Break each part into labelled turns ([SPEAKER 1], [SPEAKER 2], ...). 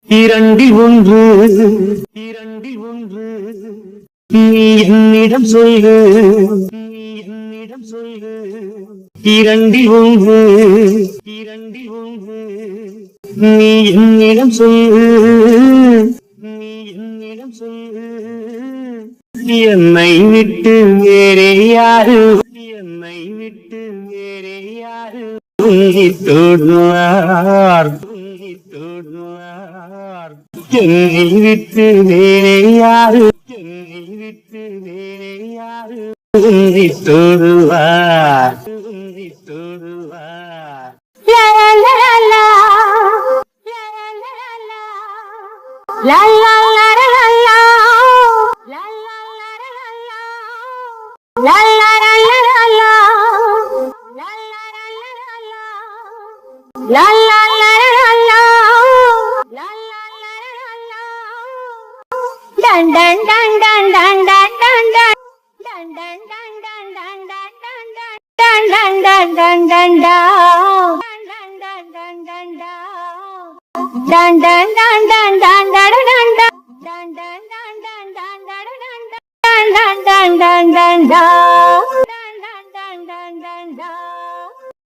[SPEAKER 1] இரண்டில் ஒன்று நீ என்னிடம் சொல்லு, இரண்டில் ஒன்று நீ என்னிடம் சொல்லு, என்னை விட்டு வேறே யாரு, உன்னை தொடுவார், என்னை விட்டு வேறே யாரு, உன்னை தொடுவார்.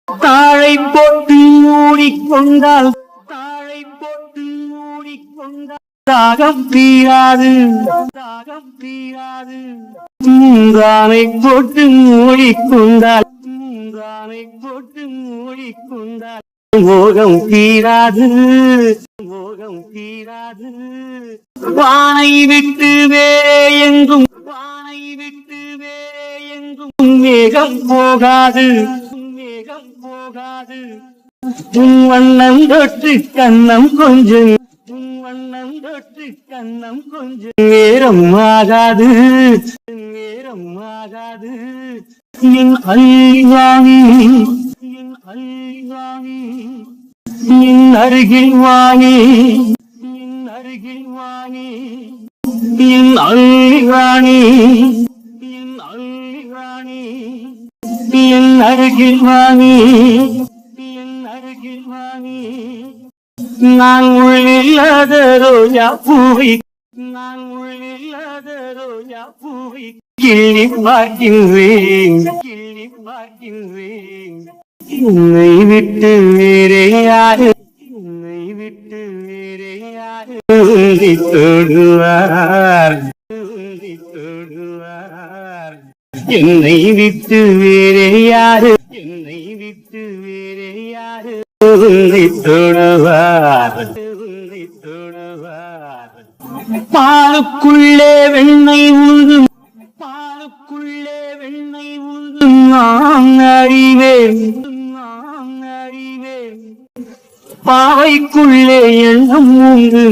[SPEAKER 1] தாழை போட்டு மூடிக்கொண்டால் தாகம் தீராது, மூங்கானை போட்டு மூடிக்கொண்டால் மோகம் தீராது, வானை விட்டு வேறே எங்கும் மேகம் போகாது, உன் வண்ணம் தொட்டு கண்ணம் கொஞ்சம், நேரம் ஆகாது, என் அல்வாணி, என் அருகில் வாணி, என் அல்வாணி, என் அருகில் வாணி, நான் உள்ளில்லாத ரோஜா பூவை, கிள்ளி பார்க்கின்றேன், உன்னை விட்டு வேறே யாரு, உன்னை தொடுவார், என்னை விட்டு வேறே யாரு, உன்னை தொடுவார். பாலுக்குள்ளே வெண்ணெய் உழுதும், நான் அறிவேன், பாவைக்குள்ளே எண்ணம் உண்டு,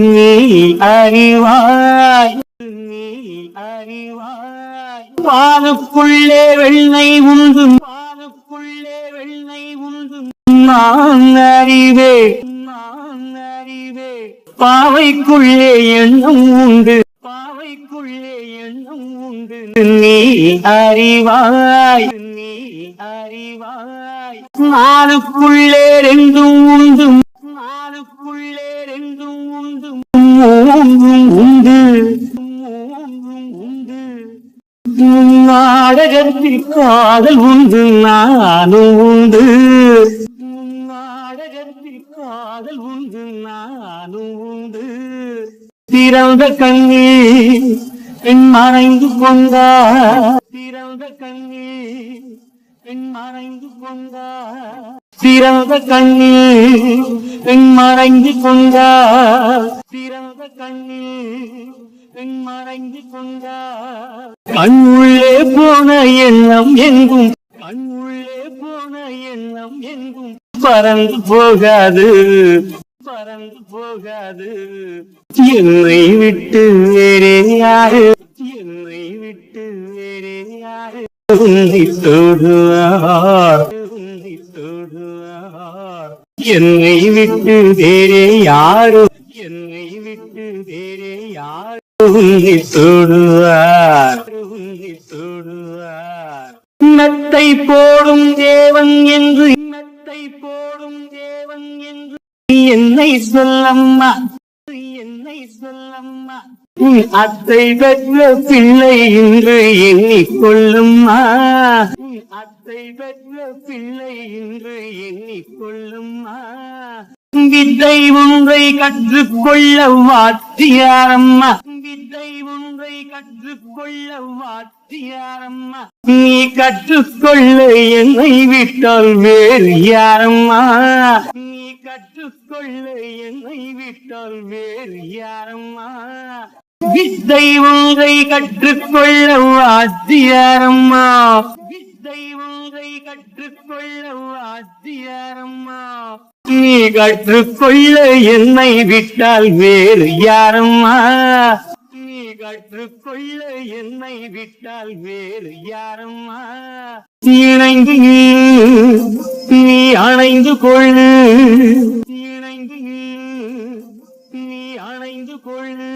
[SPEAKER 1] நீ அறிவாய், பாலுக்குள்ளே வெண்ணெய் உண்டு, நான் அறிவேன், பாவைக்குள்ளே எண்ணம் உண்டு, நீ அறிவாய், நாளுக்குள்ளே ரெண்டும் உண்டு, மூன்றும் உண்டு, நாடகத்தில் காதல் உண்டு, நானும் உண்டு, திறந்த கண்ணீர் என் மறைந்து கொண்டார், திறந்த கண்ணீர் என் மறைந்து கொண்டார், கண்ணுள்ளே போன எண்ணம் எங்கும், பறந்து போகாது, என்னை விட்டு வேறே யாரு, உன்னை தொடுவார், என்னை விட்டு வேறே யாரு, உன்னை தொடுவார். மெத்தை போடும் தேவன் என்று என்னை சொல்லம்மா, என்னை சொல்லம்மா, உன் அத்தை பெற்ற பிள்ளை என்று எண்ணிக்கொள்ளும்மா, உன் அத்தை பெற்ற பிள்ளை என்று எண்ணிக்கொள்ளும்மா. வித்தை ஒன்றை கற்றுக்கொள்ள வாத்தியாரம்மா, வித்தை ஒன்றை கற்றுக்கொள்ள வாத்தியாரம்மா. நீ கற்றுக்கொள்ள என்னை விட்டால் வேறு யாரம்மா, நீ கற்றுக்கொள்ள என்னை விட்டால் வேறு யாரம்மா. வித்தை ஒன்றை கற்றுக்கொள்ள வாத்தியாரம்மா, வித்தை ஒன்றை கற்றுக்கொள்ள வாத்தியாரம்மா. நீ கற்றுக்கொள்ள என்னை விட்டால் வேறு யாரம்மா, நீ கற்றுக்கொள்ள என்னை விட்டால் வேறு யாரம்மா. இணைந்து நீ அணைந்து கொள்ளு, இணைந்து நீ அணைந்து கொள்ளு,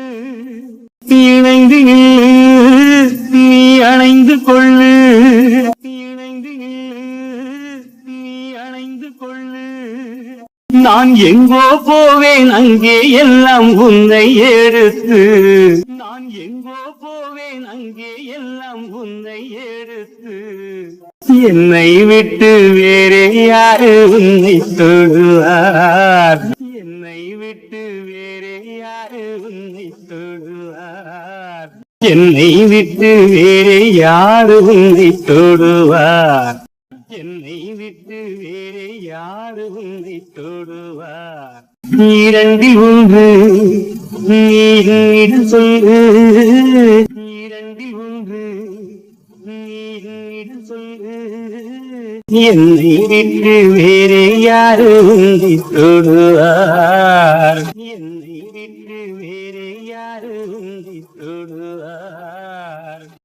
[SPEAKER 1] இணைந்து நீ அணைந்து கொள்ளு, இணைந்து நீ அணைந்து கொள்ளு. நான் எங்கோ போவேன் அங்கே எல்லாம் உன்னை எடுத்து, நான் எங்கோ போவேன் அங்கே எல்லாம் உன்னை எடுத்து. என்னை விட்டு வேறே யாரு உன்னை தொடுவார், என்னை விட்டு வேறே யாரு உன்னை தொடுவார், என்னை விட்டு வேறே யாரு உன்னை தொடுவார், என்னை விட்டு வேறே யாரு உன்னை தொடுவார். இரண்டில் ஒன்று நீ என்னிடம் சொல்லு, இரண்டில் ஒன்று நீ என்னிடம் சொல்லு. என்னை விட்டு வேறே யாரு உன்னை தொடுவார், என்னை விட்டு வேறே யாரு உன்னை தொடுவார்.